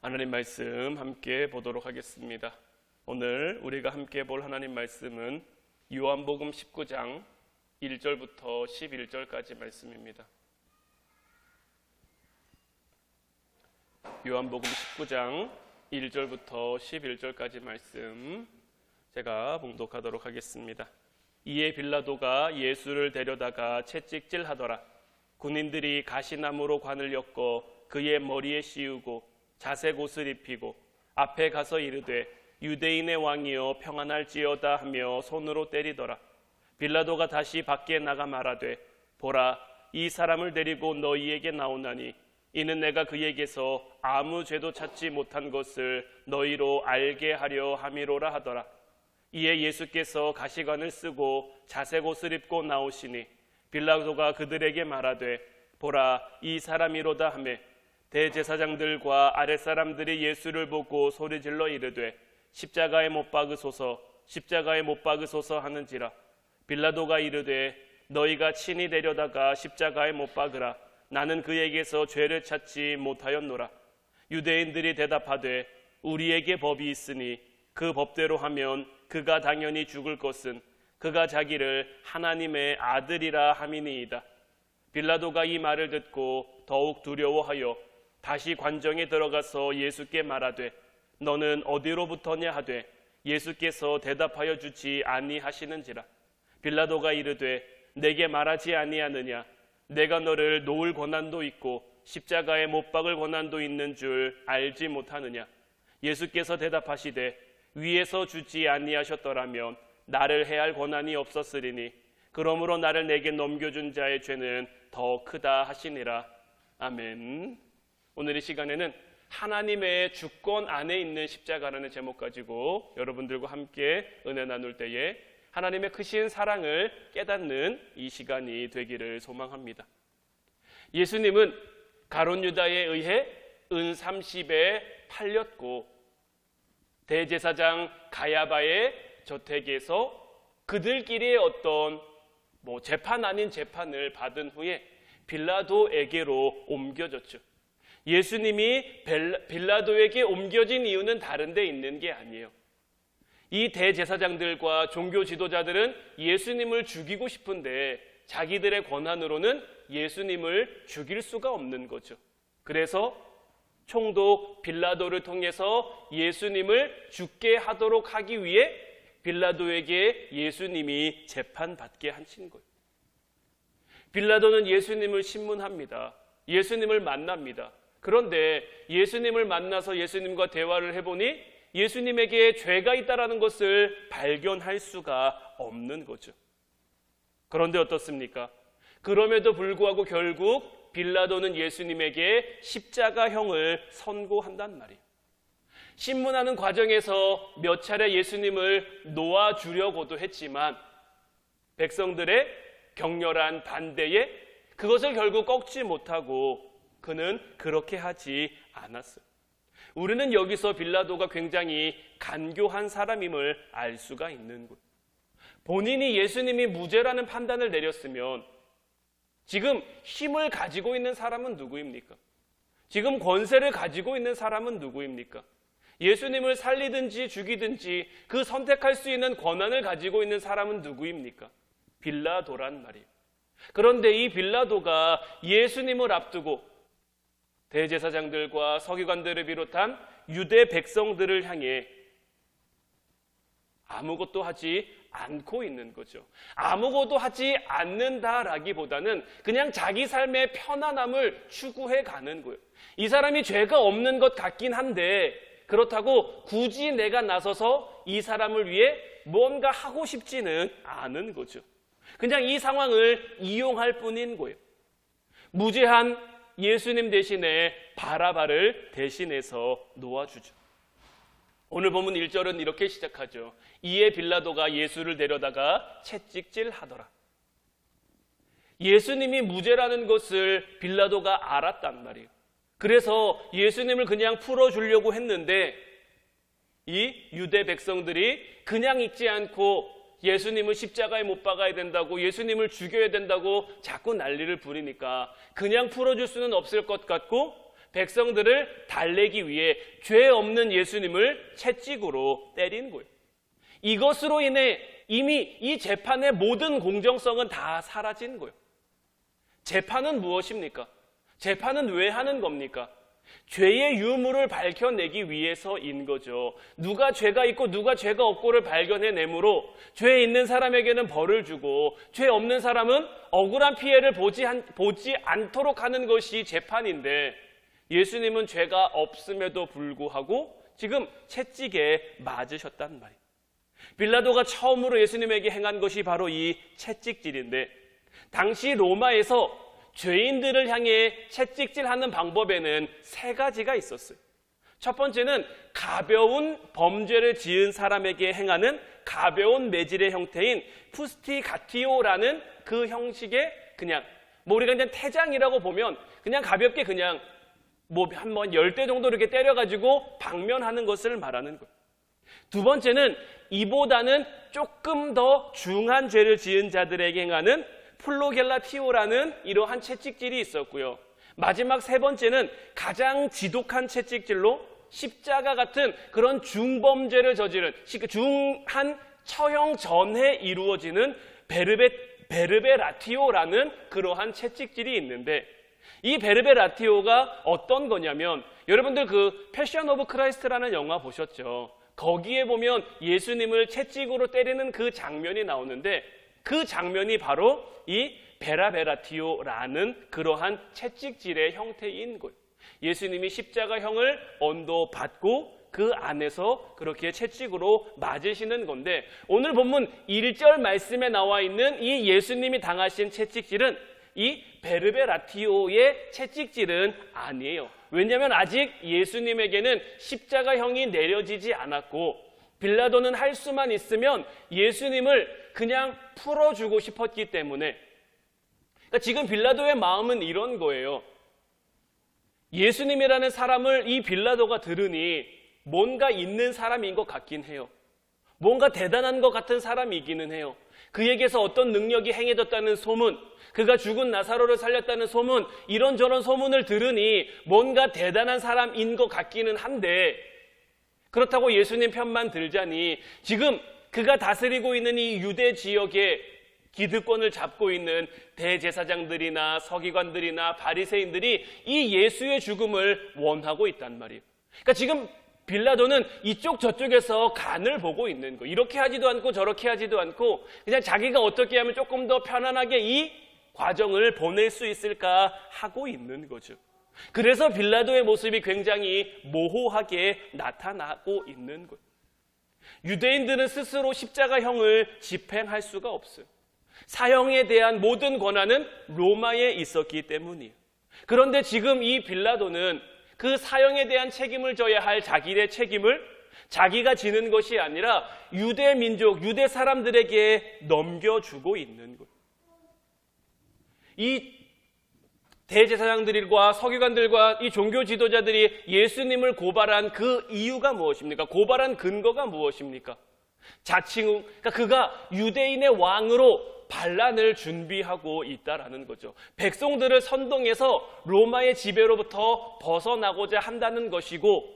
하나님 말씀 함께 보도록 하겠습니다. 오늘 우리가 함께 볼 하나님 말씀은 요한복음 19장 1절부터 11절까지 말씀입니다. 요한복음 19장 1절부터 11절까지 말씀 제가 봉독하도록 하겠습니다. 이에 빌라도가 예수를 데려다가 채찍질하더라. 군인들이 가시나무로 관을 엮어 그의 머리에 씌우고 자색 옷을 입히고 앞에 가서 이르되 유대인의 왕이여 평안할지어다 하며 손으로 때리더라. 빌라도가 다시 밖에 나가 말하되 보라, 이 사람을 데리고 너희에게 나오나니 이는 내가 그에게서 아무 죄도 찾지 못한 것을 너희로 알게 하려 함이로라 하더라. 이에 예수께서 가시관을 쓰고 자색 옷을 입고 나오시니 빌라도가 그들에게 말하되 보라, 이 사람이로다 하매 대제사장들과 아랫사람들이 예수를 보고 소리질러 이르되 십자가에 못 박으소서, 십자가에 못 박으소서 하는지라. 빌라도가 이르되 너희가 친히 데려다가 십자가에 못 박으라. 나는 그에게서 죄를 찾지 못하였노라. 유대인들이 대답하되 우리에게 법이 있으니 그 법대로 하면 그가 당연히 죽을 것은 그가 자기를 하나님의 아들이라 함이니이다. 빌라도가 이 말을 듣고 더욱 두려워하여 다시 관정에 들어가서 예수께 말하되 너는 어디로부터냐 하되 예수께서 대답하여 주지 아니하시는지라. 빌라도가 이르되 내게 말하지 아니하느냐? 내가 너를 놓을 권한도 있고 십자가에 못 박을 권한도 있는 줄 알지 못하느냐? 예수께서 대답하시되 위에서 주지 아니하셨더라면 나를 해할 권한이 없었으리니 그러므로 나를 내게 넘겨준 자의 죄는 더 크다 하시니라. 아멘. 오늘 이 시간에는 하나님의 주권 안에 있는 십자가라는 제목 가지고 여러분들과 함께 은혜 나눌 때에 하나님의 크신 사랑을 깨닫는 이 시간이 되기를 소망합니다. 예수님은 가룟 유다에 의해 은 30에 팔렸고 대제사장 가야바의 저택에서 그들끼리의 어떤 재판 아닌 재판을 받은 후에 빌라도에게로 옮겨졌죠. 예수님이 빌라도에게 옮겨진 이유는 다른 데 있는 게 아니에요. 이 대제사장들과 종교 지도자들은 예수님을 죽이고 싶은데 자기들의 권한으로는 예수님을 죽일 수가 없는 거죠. 그래서 총독 빌라도를 통해서 예수님을 죽게 하도록 하기 위해 빌라도에게 예수님이 재판받게 하신 거예요. 빌라도는 예수님을 신문합니다. 예수님을 만납니다. 그런데 예수님을 만나서 예수님과 대화를 해보니 예수님에게 죄가 있다는 것을 발견할 수가 없는 거죠. 그런데 어떻습니까? 그럼에도 불구하고 결국 빌라도는 예수님에게 십자가형을 선고한단 말이에요. 신문하는 과정에서 몇 차례 예수님을 놓아주려고도 했지만 백성들의 격렬한 반대에 그것을 결국 꺾지 못하고 그는 그렇게 하지 않았어요. 우리는 여기서 빌라도가 굉장히 간교한 사람임을 알 수가 있는 거예요. 본인이 예수님이 무죄라는 판단을 내렸으면 지금 힘을 가지고 있는 사람은 누구입니까? 지금 권세를 가지고 있는 사람은 누구입니까? 예수님을 살리든지 죽이든지 그 선택할 수 있는 권한을 가지고 있는 사람은 누구입니까? 빌라도란 말이에요. 그런데 이 빌라도가 예수님을 앞두고 대제사장들과 서기관들을 비롯한 유대 백성들을 향해 아무것도 하지 않고 있는 거죠. 아무것도 하지 않는다라기보다는 그냥 자기 삶의 편안함을 추구해 가는 거예요. 이 사람이 죄가 없는 것 같긴 한데 그렇다고 굳이 내가 나서서 이 사람을 위해 뭔가 하고 싶지는 않은 거죠. 그냥 이 상황을 이용할 뿐인 거예요. 무죄한 예수님 대신에 바라바를 대신해서 놓아주죠. 오늘 본문 1절은 이렇게 시작하죠. 이에 빌라도가 예수를 데려다가 채찍질하더라. 예수님이 무죄라는 것을 빌라도가 알았단 말이에요. 그래서 예수님을 그냥 풀어주려고 했는데 이 유대 백성들이 그냥 있지 않고 예수님을 십자가에 못 박아야 된다고, 예수님을 죽여야 된다고 자꾸 난리를 부리니까 그냥 풀어줄 수는 없을 것 같고 백성들을 달래기 위해 죄 없는 예수님을 채찍으로 때린 거예요. 이것으로 인해 이미 이 재판의 모든 공정성은 다 사라진 거예요. 재판은 무엇입니까? 재판은 왜 하는 겁니까? 죄의 유무를 밝혀내기 위해서인 거죠. 누가 죄가 있고 누가 죄가 없고를 발견해내므로 죄 있는 사람에게는 벌을 주고 죄 없는 사람은 억울한 피해를 보지 않도록 하는 것이 재판인데, 예수님은 죄가 없음에도 불구하고 지금 채찍에 맞으셨단 말이에요. 빌라도가 처음으로 예수님에게 행한 것이 바로 이 채찍질인데, 당시 로마에서 죄인들을 향해 채찍질하는 방법에는 세 가지가 있었어요. 첫 번째는 가벼운 범죄를 지은 사람에게 행하는 가벼운 매질의 형태인 푸스티가티오라는 그 형식의 그냥 우리가 그냥 태장이라고 보면 그냥 가볍게 그냥 한번 10대 정도 이렇게 때려가지고 방면하는 것을 말하는 거예요. 두 번째는 이보다는 조금 더 중한 죄를 지은 자들에게 행하는 플로겔라티오라는 이러한 채찍질이 있었고요. 마지막 세 번째는 가장 지독한 채찍질로 십자가 같은 그런 중범죄를 저지른 중한 처형 전에 이루어지는 베르베라티오라는 그러한 채찍질이 있는데, 이 베르베라티오가 어떤 거냐면, 여러분들 그 패션 오브 크라이스트라는 영화 보셨죠? 거기에 보면 예수님을 채찍으로 때리는 그 장면이 나오는데, 그 장면이 바로 이 베라베라티오라는 그러한 채찍질의 형태인 거예요. 예수님이 십자가형을 언도받고 그 안에서 그렇게 채찍으로 맞으시는 건데, 오늘 본문 1절 말씀에 나와 있는 이 예수님이 당하신 채찍질은 이 베르베라티오의 채찍질은 아니에요. 왜냐하면 아직 예수님에게는 십자가형이 내려지지 않았고, 빌라도는 할 수만 있으면 예수님을 그냥 풀어주고 싶었기 때문에, 그러니까 지금 빌라도의 마음은 이런 거예요. 예수님이라는 사람을 이 빌라도가 들으니 뭔가 있는 사람인 것 같긴 해요. 뭔가 대단한 것 같은 사람이기는 해요. 그에게서 어떤 능력이 행해졌다는 소문, 그가 죽은 나사로를 살렸다는 소문, 이런저런 소문을 들으니 뭔가 대단한 사람인 것 같기는 한데, 그렇다고 예수님 편만 들자니 지금 그가 다스리고 있는 이 유대 지역에 기득권을 잡고 있는 대제사장들이나 서기관들이나 바리새인들이 이 예수의 죽음을 원하고 있단 말이에요. 그러니까 지금 빌라도는 이쪽 저쪽에서 간을 보고 있는 거예요. 이렇게 하지도 않고 저렇게 하지도 않고 그냥 자기가 어떻게 하면 조금 더 편안하게 이 과정을 보낼 수 있을까 하고 있는 거죠. 그래서 빌라도의 모습이 굉장히 모호하게 나타나고 있는 거예요. 유대인들은 스스로 십자가형을 집행할 수가 없어요. 사형에 대한 모든 권한은 로마에 있었기 때문이에요. 그런데 지금 이 빌라도는 그 사형에 대한 책임을 져야 할 자기의 책임을 자기가 지는 것이 아니라 유대 민족, 유대 사람들에게 넘겨주고 있는 거예요. 이 대제사장들과 서기관들과 이 종교 지도자들이 예수님을 고발한 그 이유가 무엇입니까? 고발한 근거가 무엇입니까? 그러니까 그가 유대인의 왕으로 반란을 준비하고 있다라는 거죠. 백성들을 선동해서 로마의 지배로부터 벗어나고자 한다는 것이고,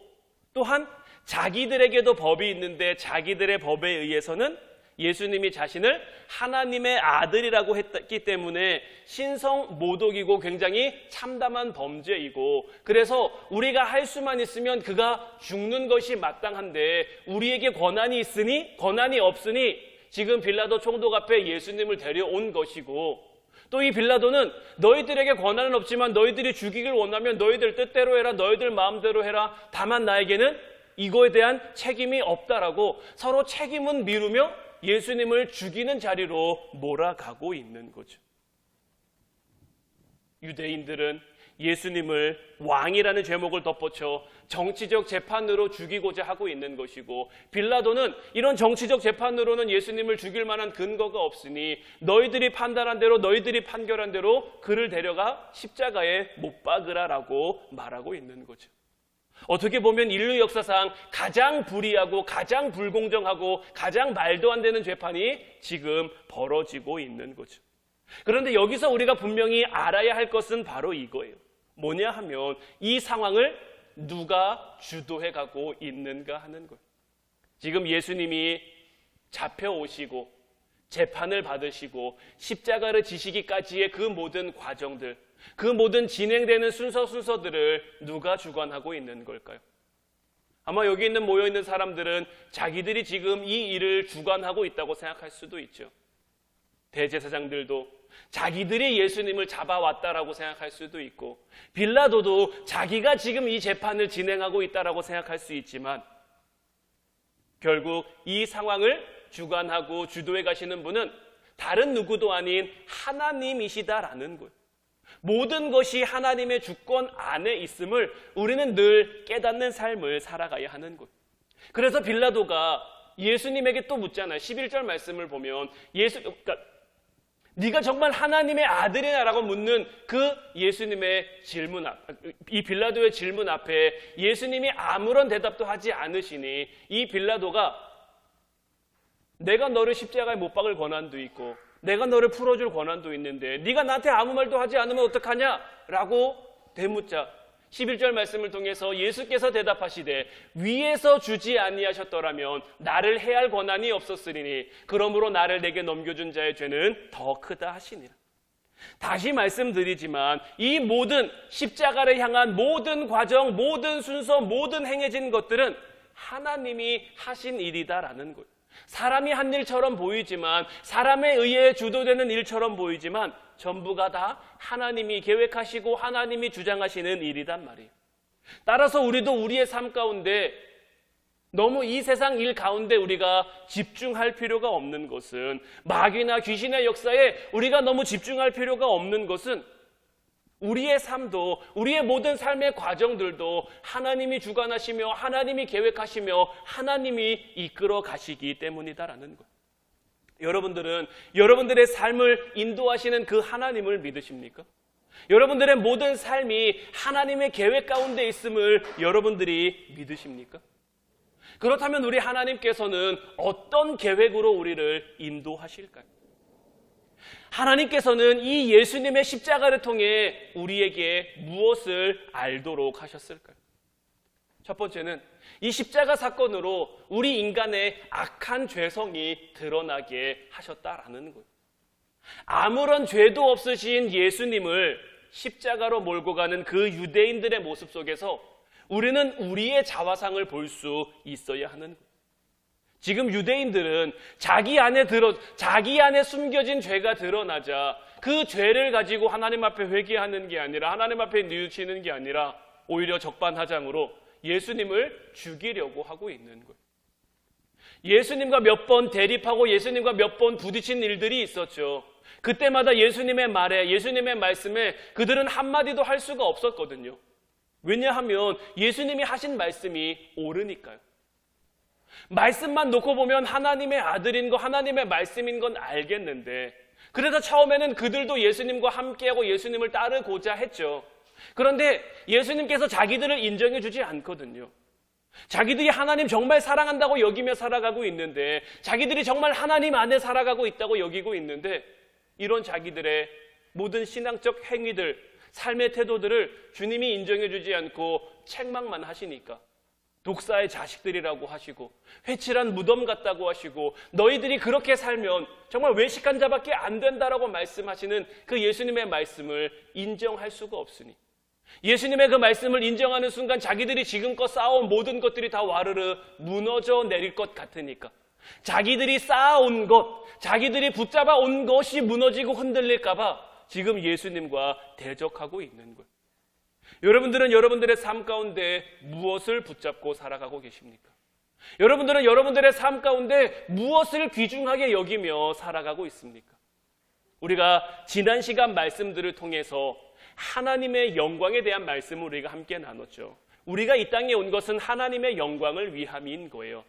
또한 자기들에게도 법이 있는데 자기들의 법에 의해서는 예수님이 자신을 하나님의 아들이라고 했기 때문에 신성 모독이고 굉장히 참담한 범죄이고, 그래서 우리가 할 수만 있으면 그가 죽는 것이 마땅한데 우리에게 권한이 없으니 지금 빌라도 총독 앞에 예수님을 데려온 것이고, 또 이 빌라도는 너희들에게 권한은 없지만 너희들이 죽이길 원하면 너희들 뜻대로 해라, 너희들 마음대로 해라, 다만 나에게는 이거에 대한 책임이 없다라고 서로 책임은 미루며 예수님을 죽이는 자리로 몰아가고 있는 거죠. 유대인들은 예수님을 왕이라는 제목을 덧붙여 정치적 재판으로 죽이고자 하고 있는 것이고, 빌라도는 이런 정치적 재판으로는 예수님을 죽일 만한 근거가 없으니 너희들이 판단한 대로, 너희들이 판결한 대로 그를 데려가 십자가에 못 박으라라고 말하고 있는 거죠. 어떻게 보면 인류 역사상 가장 불의하고 가장 불공정하고 가장 말도 안 되는 재판이 지금 벌어지고 있는 거죠. 그런데 여기서 우리가 분명히 알아야 할 것은 바로 이거예요. 뭐냐 하면 이 상황을 누가 주도해가고 있는가 하는 거예요. 지금 예수님이 잡혀오시고 재판을 받으시고 십자가를 지시기까지의 그 모든 과정들, 그 모든 진행되는 순서들을 누가 주관하고 있는 걸까요? 아마 여기 있는 모여있는 사람들은 자기들이 지금 이 일을 주관하고 있다고 생각할 수도 있죠. 대제사장들도 자기들이 예수님을 잡아왔다라고 생각할 수도 있고, 빌라도도 자기가 지금 이 재판을 진행하고 있다라고 생각할 수 있지만, 결국 이 상황을 주관하고 주도해 가시는 분은 다른 누구도 아닌 하나님이시다라는 거예요. 모든 것이 하나님의 주권 안에 있음을 우리는 늘 깨닫는 삶을 살아가야 하는 거예요. 그래서 빌라도가 예수님에게 또 묻잖아요. 11절 말씀을 보면 그러니까 네가 정말 하나님의 아들이냐라고 묻는 그 예수님의 질문 이 빌라도의 질문 앞에 예수님이 아무런 대답도 하지 않으시니 이 빌라도가 내가 너를 십자가에 못 박을 권한도 있고 내가 너를 풀어줄 권한도 있는데 네가 나한테 아무 말도 하지 않으면 어떡하냐라고 되묻자 11절 말씀을 통해서 예수께서 대답하시되 위에서 주지 아니하셨더라면 나를 해할 권한이 없었으리니 그러므로 나를 내게 넘겨준 자의 죄는 더 크다 하시니라. 다시 말씀드리지만 이 모든 십자가를 향한 모든 과정, 모든 순서, 모든 행해진 것들은 하나님이 하신 일이다라는 거예요. 사람이 한 일처럼 보이지만, 사람에 의해 주도되는 일처럼 보이지만 전부가 다 하나님이 계획하시고 하나님이 주장하시는 일이란 말이에요. 따라서 우리도 우리의 삶 가운데 너무 이 세상 일 가운데 우리가 집중할 필요가 없는 것은, 마귀나 귀신의 역사에 우리가 너무 집중할 필요가 없는 것은 우리의 삶도, 우리의 모든 삶의 과정들도 하나님이 주관하시며 하나님이 계획하시며 하나님이 이끌어 가시기 때문이다라는 것. 여러분들은 여러분들의 삶을 인도하시는 그 하나님을 믿으십니까? 여러분들의 모든 삶이 하나님의 계획 가운데 있음을 여러분들이 믿으십니까? 그렇다면 우리 하나님께서는 어떤 계획으로 우리를 인도하실까요? 하나님께서는 이 예수님의 십자가를 통해 우리에게 무엇을 알도록 하셨을까요? 첫 번째는 이 십자가 사건으로 우리 인간의 악한 죄성이 드러나게 하셨다라는 거예요. 아무런 죄도 없으신 예수님을 십자가로 몰고 가는 그 유대인들의 모습 속에서 우리는 우리의 자화상을 볼 수 있어야 하는 거예요. 지금 유대인들은 자기 안에 숨겨진 죄가 드러나자 그 죄를 가지고 하나님 앞에 회개하는 게 아니라, 하나님 앞에 뉘우치는 게 아니라 오히려 적반하장으로 예수님을 죽이려고 하고 있는 거예요. 예수님과 몇 번 대립하고 예수님과 몇 번 부딪힌 일들이 있었죠. 그때마다 예수님의 말에, 예수님의 말씀에 그들은 한마디도 할 수가 없었거든요. 왜냐하면 예수님이 하신 말씀이 옳으니까요. 말씀만 놓고 보면 하나님의 아들인 거, 하나님의 말씀인 건 알겠는데, 그래서 처음에는 그들도 예수님과 함께하고 예수님을 따르고자 했죠. 그런데 예수님께서 자기들을 인정해 주지 않거든요. 자기들이 하나님 정말 사랑한다고 여기며 살아가고 있는데, 자기들이 정말 하나님 안에 살아가고 있다고 여기고 있는데, 이런 자기들의 모든 신앙적 행위들, 삶의 태도들을 주님이 인정해 주지 않고 책망만 하시니까 독사의 자식들이라고 하시고 회칠한 무덤 같다고 하시고 너희들이 그렇게 살면 정말 외식한 자밖에 안 된다라고 말씀하시는 그 예수님의 말씀을 인정할 수가 없으니, 예수님의 그 말씀을 인정하는 순간 자기들이 지금껏 쌓아온 모든 것들이 다 와르르 무너져 내릴 것 같으니까, 자기들이 쌓아온 것, 자기들이 붙잡아 온 것이 무너지고 흔들릴까 봐 지금 예수님과 대적하고 있는 거예요. 여러분들은 여러분들의 삶 가운데 무엇을 붙잡고 살아가고 계십니까? 여러분들은 여러분들의 삶 가운데 무엇을 귀중하게 여기며 살아가고 있습니까? 우리가 지난 시간 말씀들을 통해서 하나님의 영광에 대한 말씀을 우리가 함께 나눴죠. 우리가 이 땅에 온 것은 하나님의 영광을 위함인 거예요.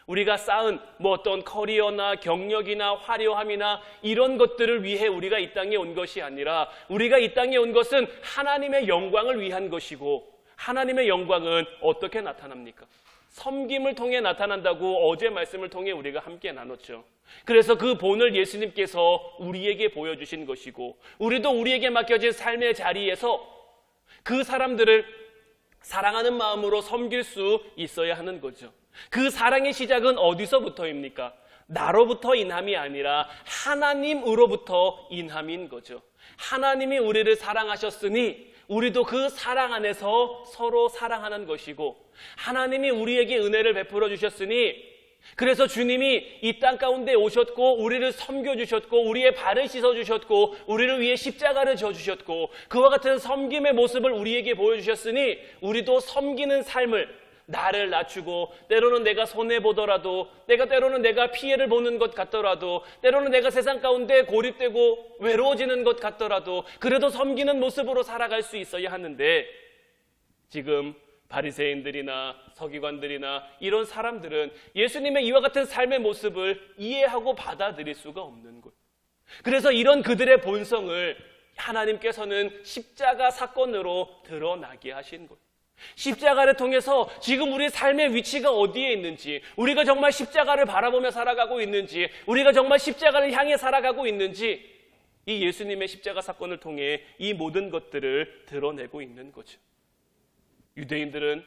우리가 쌓은 어떤 커리어나 경력이나 화려함이나 이런 것들을 위해 우리가 이 땅에 온 것이 아니라, 우리가 이 땅에 온 것은 하나님의 영광을 위한 것이고, 하나님의 영광은 어떻게 나타납니까? 섬김을 통해 나타난다고 어제 말씀을 통해 우리가 함께 나눴죠. 그래서 그 본을 예수님께서 우리에게 보여주신 것이고, 우리도 우리에게 맡겨진 삶의 자리에서 그 사람들을 사랑하는 마음으로 섬길 수 있어야 하는 거죠. 그 사랑의 시작은 어디서부터입니까? 나로부터 인함이 아니라 하나님으로부터 인함인 거죠. 하나님이 우리를 사랑하셨으니 우리도 그 사랑 안에서 서로 사랑하는 것이고, 하나님이 우리에게 은혜를 베풀어 주셨으니 그래서 주님이 이 땅 가운데 오셨고 우리를 섬겨주셨고 우리의 발을 씻어주셨고 우리를 위해 십자가를 져주셨고 그와 같은 섬김의 모습을 우리에게 보여주셨으니 우리도 섬기는 삶을, 나를 낮추고 때로는 내가 손해보더라도, 때로는 내가 피해를 보는 것 같더라도, 때로는 내가 세상 가운데 고립되고 외로워지는 것 같더라도 그래도 섬기는 모습으로 살아갈 수 있어야 하는데, 지금 바리새인들이나 서기관들이나 이런 사람들은 예수님의 이와 같은 삶의 모습을 이해하고 받아들일 수가 없는 거예요. 그래서 이런 그들의 본성을 하나님께서는 십자가 사건으로 드러나게 하신 거예요. 십자가를 통해서 지금 우리 삶의 위치가 어디에 있는지, 우리가 정말 십자가를 바라보며 살아가고 있는지, 우리가 정말 십자가를 향해 살아가고 있는지, 이 예수님의 십자가 사건을 통해 이 모든 것들을 드러내고 있는 거죠. 유대인들은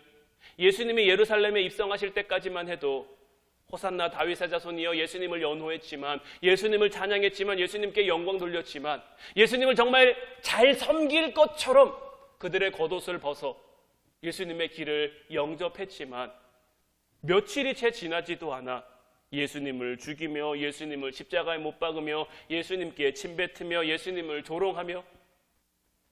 예수님이 예루살렘에 입성하실 때까지만 해도 호산나 다윗의 자손이여 예수님을 연호했지만, 예수님을 찬양했지만, 예수님께 영광 돌렸지만, 예수님을 정말 잘 섬길 것처럼 그들의 겉옷을 벗어 예수님의 길을 영접했지만 며칠이 채 지나지도 않아 예수님을 죽이며 예수님을 십자가에 못 박으며 예수님께 침뱉으며 예수님을 조롱하며,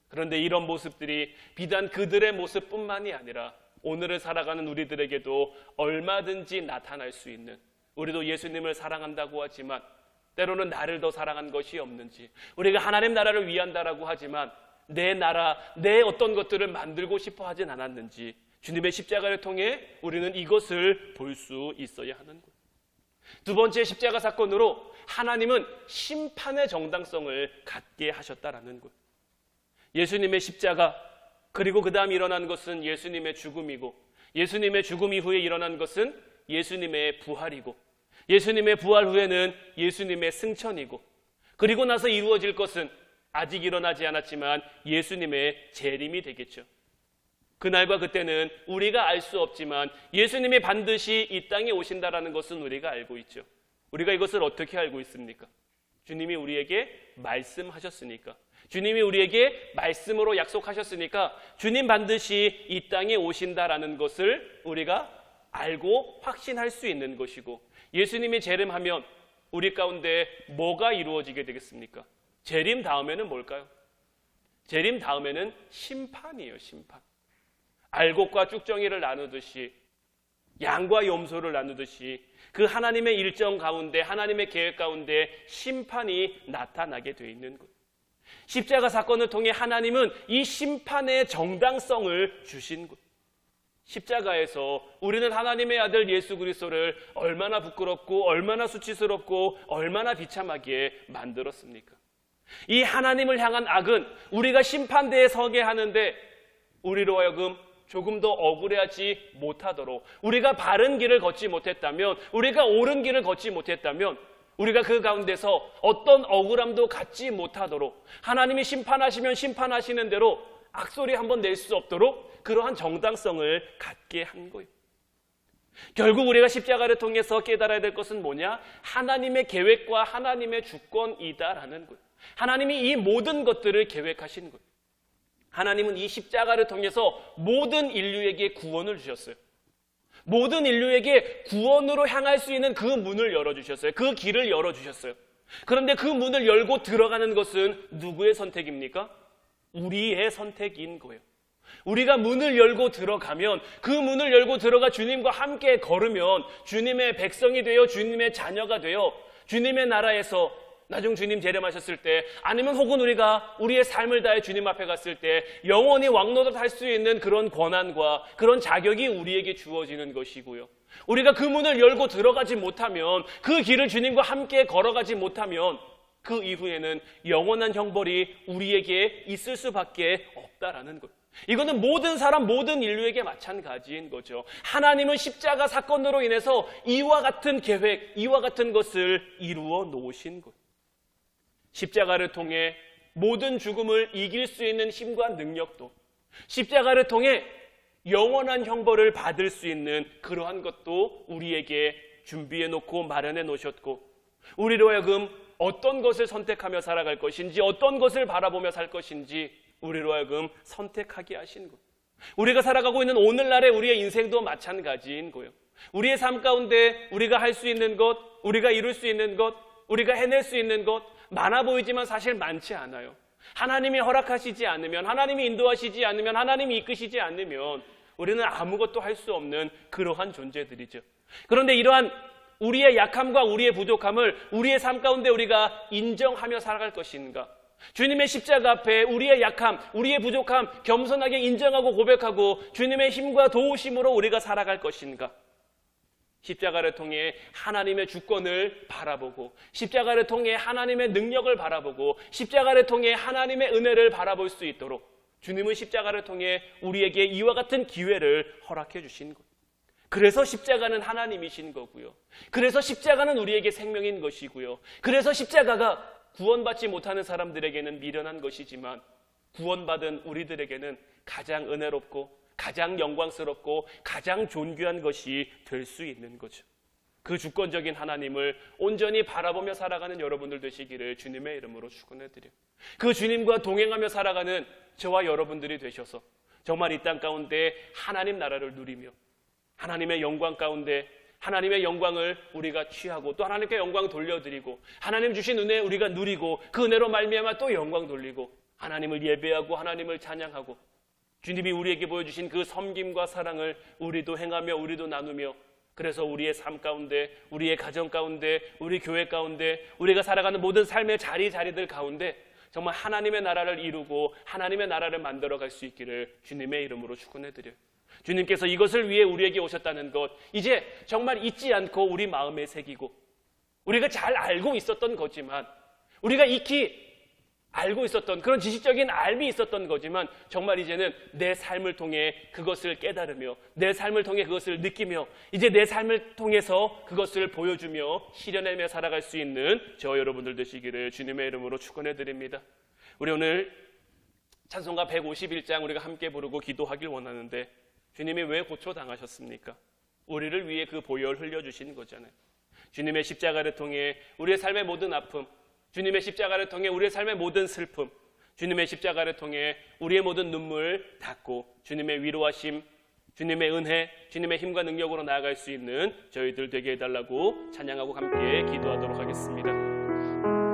그런데 이런 모습들이 비단 그들의 모습뿐만이 아니라 오늘을 살아가는 우리들에게도 얼마든지 나타날 수 있는, 우리도 예수님을 사랑한다고 하지만 때로는 나를 더 사랑한 것이 없는지, 우리가 하나님 나라를 위한다라고 하지만 내 나라, 내 어떤 것들을 만들고 싶어 하진 않았는지, 주님의 십자가를 통해 우리는 이것을 볼 수 있어야 하는 거예요. 두 번째 십자가 사건으로 하나님은 심판의 정당성을 갖게 하셨다라는 거예요. 예수님의 십자가, 그리고 그 다음 일어난 것은 예수님의 죽음이고, 예수님의 죽음 이후에 일어난 것은 예수님의 부활이고, 예수님의 부활 후에는 예수님의 승천이고, 그리고 나서 이루어질 것은 아직 일어나지 않았지만 예수님의 재림이 되겠죠. 그날과 그때는 우리가 알 수 없지만 예수님이 반드시 이 땅에 오신다라는 것은 우리가 알고 있죠. 우리가 이것을 어떻게 알고 있습니까? 주님이 우리에게 말씀하셨으니까, 주님이 우리에게 말씀으로 약속하셨으니까 주님 반드시 이 땅에 오신다라는 것을 우리가 알고 확신할 수 있는 것이고, 예수님이 재림하면 우리 가운데 뭐가 이루어지게 되겠습니까? 재림 다음에는 뭘까요? 재림 다음에는 심판이에요. 심판. 알곡과 쭉정이를 나누듯이, 양과 염소를 나누듯이 그 하나님의 일정 가운데, 하나님의 계획 가운데 심판이 나타나게 되어 있는 것. 십자가 사건을 통해 하나님은 이 심판의 정당성을 주신 것. 십자가에서 우리는 하나님의 아들 예수 그리스도를 얼마나 부끄럽고 얼마나 수치스럽고 얼마나 비참하게 만들었습니까? 이 하나님을 향한 악은 우리가 심판대에 서게 하는데 우리로 하여금 조금 더 억울해하지 못하도록, 우리가 바른 길을 걷지 못했다면, 우리가 옳은 길을 걷지 못했다면 우리가 그 가운데서 어떤 억울함도 갖지 못하도록, 하나님이 심판하시면 심판하시는 대로 악소리 한번 낼 수 없도록 그러한 정당성을 갖게 한 거예요. 결국 우리가 십자가를 통해서 깨달아야 될 것은 뭐냐? 하나님의 계획과 하나님의 주권이다라는 거예요. 하나님이 이 모든 것들을 계획하신 거예요. 하나님은 이 십자가를 통해서 모든 인류에게 구원을 주셨어요. 모든 인류에게 구원으로 향할 수 있는 그 문을 열어주셨어요. 그 길을 열어주셨어요. 그런데 그 문을 열고 들어가는 것은 누구의 선택입니까? 우리의 선택인 거예요. 우리가 문을 열고 들어가면, 그 문을 열고 들어가 주님과 함께 걸으면 주님의 백성이 되어 주님의 자녀가 되어 주님의 나라에서 나중 주님 재림하셨을 때, 아니면 혹은 우리가 우리의 삶을 다해 주님 앞에 갔을 때 영원히 왕노릇할 수 있는 그런 권한과 그런 자격이 우리에게 주어지는 것이고요. 우리가 그 문을 열고 들어가지 못하면, 그 길을 주님과 함께 걸어가지 못하면 그 이후에는 영원한 형벌이 우리에게 있을 수밖에 없다라는 것. 이거는 모든 사람, 모든 인류에게 마찬가지인 거죠. 하나님은 십자가 사건으로 인해서 이와 같은 계획, 이와 같은 것을 이루어 놓으신 것. 십자가를 통해 모든 죽음을 이길 수 있는 힘과 능력도, 십자가를 통해 영원한 형벌을 받을 수 있는 그러한 것도 우리에게 준비해 놓고 마련해 놓으셨고, 우리로 하여금 어떤 것을 선택하며 살아갈 것인지, 어떤 것을 바라보며 살 것인지 우리로 하여금 선택하게 하신 것. 우리가 살아가고 있는 오늘날의 우리의 인생도 마찬가지인 거예요. 우리의 삶 가운데 우리가 할 수 있는 것, 우리가 이룰 수 있는 것, 우리가 해낼 수 있는 것 많아 보이지만 사실 많지 않아요. 하나님이 허락하시지 않으면, 하나님이 인도하시지 않으면, 하나님이 이끄시지 않으면 우리는 아무것도 할 수 없는 그러한 존재들이죠. 그런데 이러한 우리의 약함과 우리의 부족함을 우리의 삶 가운데 우리가 인정하며 살아갈 것인가? 주님의 십자가 앞에 우리의 약함, 우리의 부족함 겸손하게 인정하고 고백하고 주님의 힘과 도우심으로 우리가 살아갈 것인가? 십자가를 통해 하나님의 주권을 바라보고, 십자가를 통해 하나님의 능력을 바라보고, 십자가를 통해 하나님의 은혜를 바라볼 수 있도록 주님은 십자가를 통해 우리에게 이와 같은 기회를 허락해 주신 것. 그래서 십자가는 하나님이신 거고요. 그래서 십자가는 우리에게 생명인 것이고요. 그래서 십자가가 구원받지 못하는 사람들에게는 미련한 것이지만 구원받은 우리들에게는 가장 은혜롭고 가장 영광스럽고 가장 존귀한 것이 될 수 있는 거죠. 그 주권적인 하나님을 온전히 바라보며 살아가는 여러분들 되시기를 주님의 이름으로 축원해드려요. 그 주님과 동행하며 살아가는 저와 여러분들이 되셔서 정말 이 땅 가운데 하나님 나라를 누리며 하나님의 영광 가운데 하나님의 영광을 우리가 취하고 또 하나님께 영광 돌려드리고 하나님 주신 은혜 우리가 누리고 그 은혜로 말미암아 또 영광 돌리고 하나님을 예배하고 하나님을 찬양하고 주님이 우리에게 보여주신 그 섬김과 사랑을 우리도 행하며 우리도 나누며 그래서 우리의 삶 가운데 우리의 가정 가운데 우리 교회 가운데 우리가 살아가는 모든 삶의 자리들 가운데 정말 하나님의 나라를 이루고 하나님의 나라를 만들어갈 수 있기를 주님의 이름으로 축원해드려요. 주님께서 이것을 위해 우리에게 오셨다는 것 이제 정말 잊지 않고 우리 마음에 새기고 우리가 잘 알고 있었던 거지만 우리가 익히 알고 있었던 그런 지식적인 알미 있었던 거지만 정말 이제는 내 삶을 통해 그것을 깨달으며 내 삶을 통해 그것을 느끼며 이제 내 삶을 통해서 그것을 보여주며 실현하며 살아갈 수 있는 저 여러분들 되시기를 주님의 이름으로 축원해드립니다. 우리 오늘 찬송가 151장 우리가 함께 부르고 기도하길 원하는데 주님이 왜 고초당하셨습니까? 우리를 위해 그 보혈 흘려주신 거잖아요. 주님의 십자가를 통해 우리의 삶의 모든 아픔, 주님의 십자가를 통해 우리의 삶의 모든 슬픔, 주님의 십자가를 통해 우리의 모든 눈물 닦고 주님의 위로하심, 주님의 은혜, 주님의 힘과 능력으로 나아갈 수 있는 저희들 되게 해달라고 찬양하고 함께 기도하도록 하겠습니다.